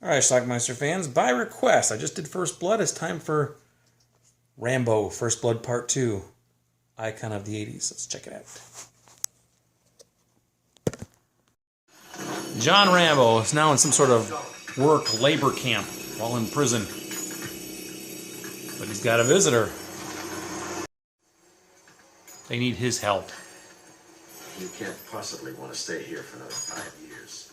Alright, Schlockmeister fans, by request, I just did First Blood. It's time for Rambo, First Blood Part 2. Icon of the 80s. Let's check it out. John Rambo is now in some sort of work labor camp while in prison. But he's got a visitor. They need his help. You can't possibly want to stay here for another 5 years.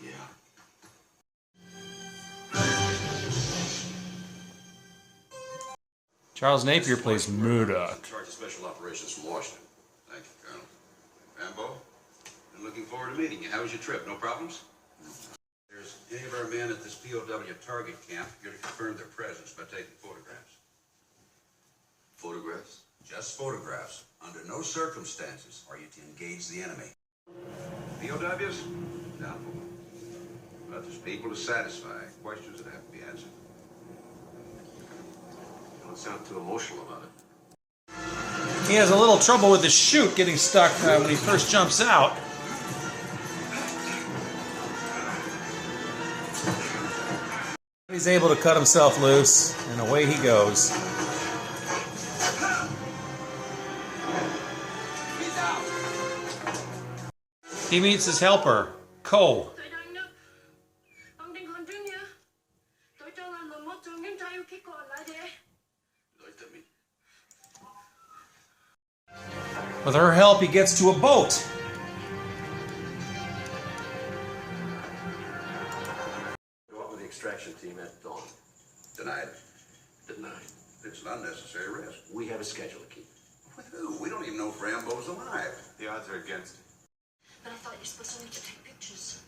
Yeah. Charles Napier plays Murdock. In charge of special operations from Washington. Thank you, Colonel. Rambo, been looking forward to meeting you. How was your trip? No problems? There's any of our men at this POW target camp here to confirm their presence by taking photographs. Photographs? Just photographs. Under no circumstances are you to engage the enemy. POWs? Doubtful. But there's people to satisfy. Questions that have to be answered. Don't sound too emotional about it. He has a little trouble with his chute getting stuck when he first jumps out. He's able to cut himself loose, and away he goes. He meets his helper, Cole. With her help, he gets to a boat. Go out with the extraction team at dawn. Denied. Denied. It's an unnecessary risk. We have a schedule to keep. With who? We don't even know if Rambo's alive. The odds are against it. But I thought you're supposed to need to take pictures.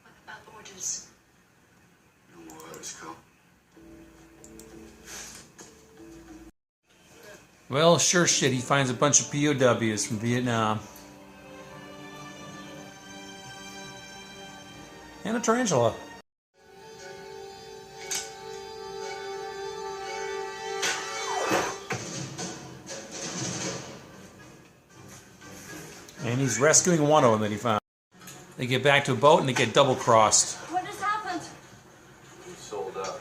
What about orders? No more orders, Cole. Well, sure shit, he finds a bunch of POWs from Vietnam. And a tarantula. And he's rescuing one of them that he found. They get back to a boat and they get double-crossed. What has happened? We sold out.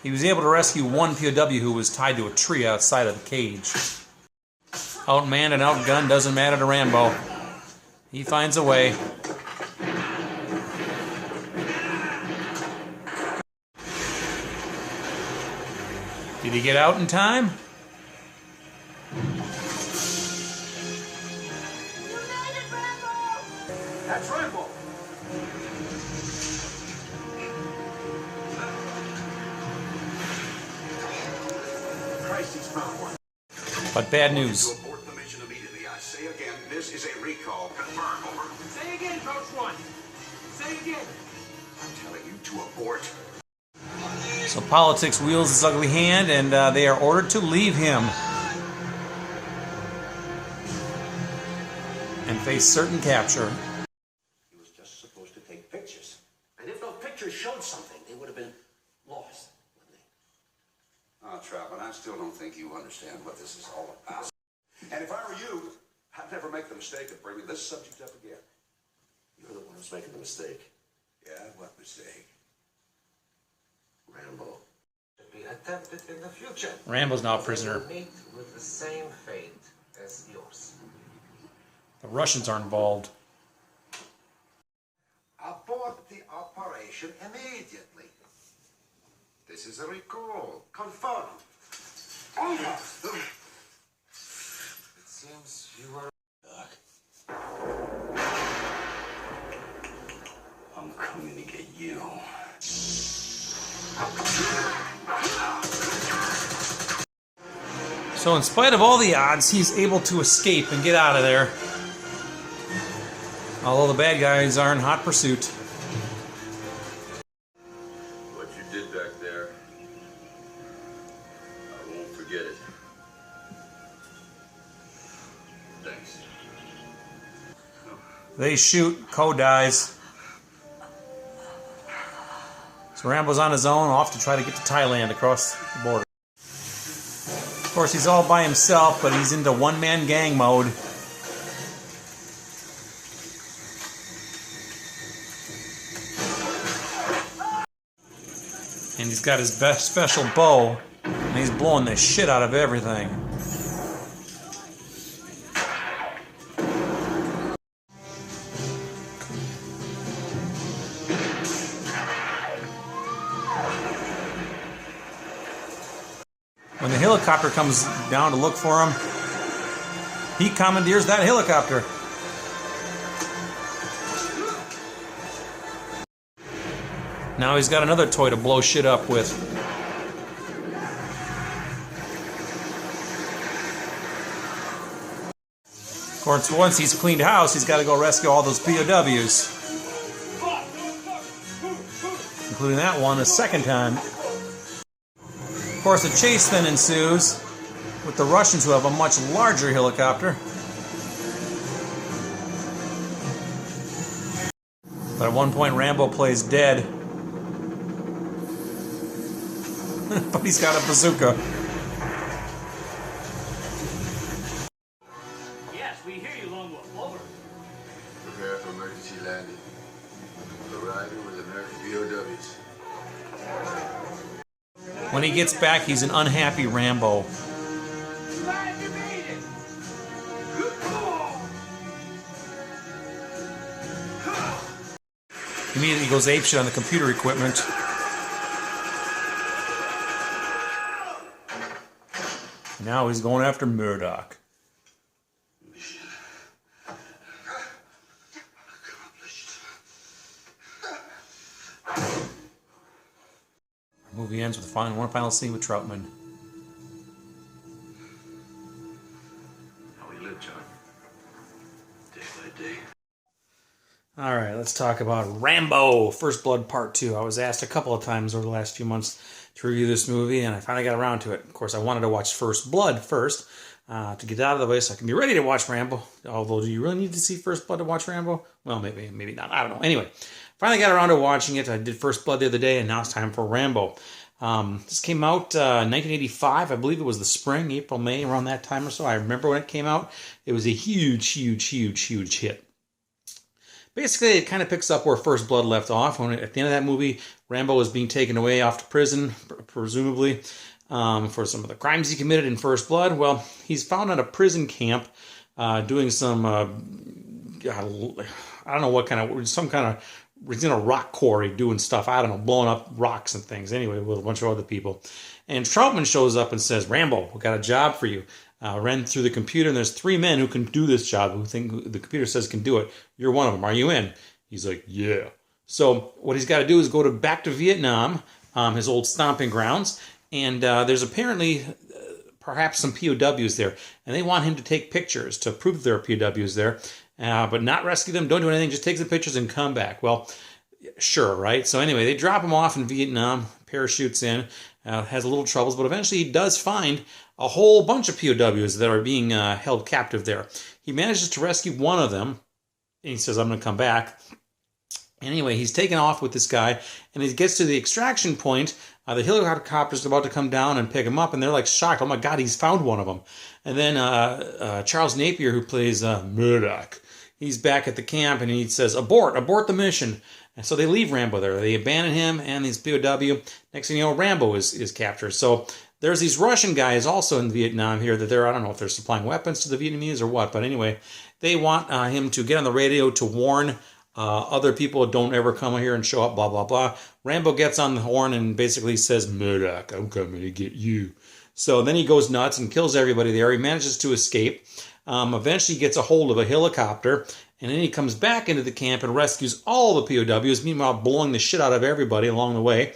He was able to rescue one POW who was tied to a tree outside of the cage. Outmanned and outgunned doesn't matter to Rambo. He finds a way. Did he get out in time? You made it, Rambo! That's Rambo! Christ, he's found one. But bad To news. abort the mission immediately. I say again, this is a recall. Confirm. Over. Say again, Coach One. Say again. I'm telling you to abort. So politics wields its ugly hand, and they are ordered to leave him and face certain capture. He was just supposed to take pictures. And if those pictures showed something, they would have been lost, wouldn't they? Oh, Troutman, I still don't think you understand what this is all about. And if I were you, I'd never make the mistake of bringing this subject up again. You're the one who's making the mistake. Yeah, what mistake? Rambo. To be attempted in the future. Rambo's now a prisoner. Will meet with the same fate as yours. The Russians are involved. Abort the operation immediately. This is a recall. Confirmed. It seems you are... I'm coming to get you. So in spite of all the odds, he's able to escape and get out of there. Although the bad guys are in hot pursuit. What you did back there, I won't forget it. Thanks. They shoot, Co dies. So Rambo's on his own, off to try to get to Thailand across the border. Of course, he's all by himself, but he's into one-man gang mode. And he's got his best special bow, and he's blowing the shit out of everything. When the helicopter comes down to look for him, he commandeers that helicopter. Now he's got another toy to blow shit up with. Of course, once he's cleaned house, he's got to go rescue all those POWs. Including that one a second time. Of course, a chase then ensues with the Russians, who have a much larger helicopter. But at one point, Rambo plays dead. But he's got a bazooka. Yes, we hear you, Lone Wolf. Over. Prepare for emergency landing. Arriving with American POWs. When he gets back, he's an unhappy Rambo. Glad you made it. He immediately goes apeshit on the computer equipment. Now he's going after Murdock. Mission accomplished. The movie ends with one final scene with Troutman. How we live, John. Day by day. Alright, let's talk about Rambo, First Blood Part 2. I was asked a couple of times over the last few months to review this movie, and I finally got around to it. Of course, I wanted to watch First Blood first, to get out of the way so I can be ready to watch Rambo. Although, do you really need to see First Blood to watch Rambo? Well, maybe not. I don't know. Anyway, finally got around to watching it. I did First Blood the other day, and now it's time for Rambo. This came out 1985. I believe it was the spring, April, May, around that time or so. I remember when it came out. It was a huge hit. Basically, it kind of picks up where First Blood left off. When at the end of that movie, Rambo was being taken away off to prison, presumably, for some of the crimes he committed in First Blood. Well, he's found at a prison camp doing some, I don't know what kind of, some kind of, he's in a rock quarry doing stuff, I don't know, blowing up rocks and things, anyway, with a bunch of other people. And Troutman shows up and says, Rambo, we got a job for you. Ran through the computer, and there's 3 men who can do this job, who think the computer says can do it. You're one of them. Are you in? He's like, yeah. So what he's got to do is go back to Vietnam, his old stomping grounds, and there's apparently perhaps some POWs there, and they want him to take pictures to prove there are POWs there, but not rescue them, don't do anything, just take the pictures and come back. Well, sure, right? So anyway, they drop him off in Vietnam, parachutes in, has a little troubles, but eventually he does find a whole bunch of POWs that are being held captive there. He manages to rescue one of them, and he says, I'm going to come back. Anyway, he's taken off with this guy, and he gets to the extraction point. The helicopter's about to come down and pick him up, and they're like shocked. Oh my God, he's found one of them. And then Charles Napier, who plays Murdock, he's back at the camp, and he says, abort the mission. And so they leave Rambo there. They abandon him and these POW. Next thing you know, Rambo is captured. So there's these Russian guys also in Vietnam here that I don't know if they're supplying weapons to the Vietnamese or what, but anyway, they want him to get on the radio to warn other people, don't ever come here and show up, blah, blah, blah. Rambo gets on the horn and basically says, Murdock, I'm coming to get you. So then he goes nuts and kills everybody there. He manages to escape. Eventually he gets a hold of a helicopter, and then he comes back into the camp and rescues all the POWs, meanwhile blowing the shit out of everybody along the way.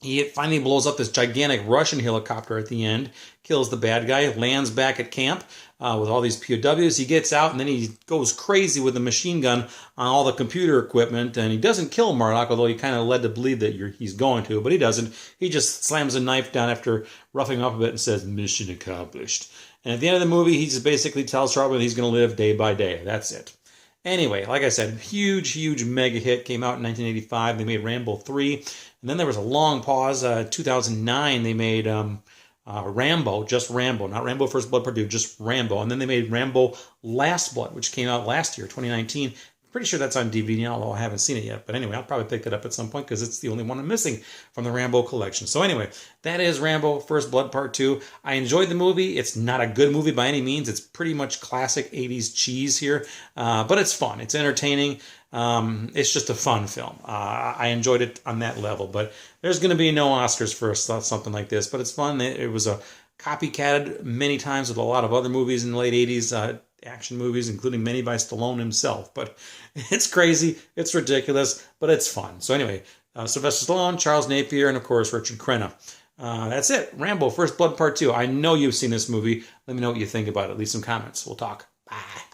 He finally blows up this gigantic Russian helicopter at the end, kills the bad guy, lands back at camp with all these POWs. He gets out, and then he goes crazy with the machine gun on all the computer equipment, and he doesn't kill Murdock, although he kind of led to believe that he's going to, but he doesn't. He just slams a knife down after roughing him up a bit and says, mission accomplished. And at the end of the movie, he just basically tells Troutman he's going to live day by day. That's it. Anyway, like I said, huge mega hit. Came out in 1985. They made Rambo 3. And then there was a long pause. 2009, they made Rambo, just Rambo. Not Rambo First Blood Part 2, just Rambo. And then they made Rambo Last Blood, which came out last year, 2019. Pretty sure that's on DVD, although I haven't seen it yet. But anyway, I'll probably pick that up at some point because it's the only one I'm missing from the Rambo collection. So anyway, that is Rambo First Blood Part 2. I enjoyed the movie. It's not a good movie by any means. It's pretty much classic 80s cheese here. But it's fun. It's entertaining. It's just a fun film. I enjoyed it on that level. But there's going to be no Oscars for something like this. But it's fun. It was a copycatted many times with a lot of other movies in the late 80s. Action movies, including many by Stallone himself. But it's crazy, it's ridiculous, but it's fun. So anyway, Sylvester Stallone, Charles Napier, and of course Richard Crenna. That's it. Rambo First Blood Part 2. I know you've seen this movie. Let me know what you think about it. Leave some comments. We'll talk. Bye.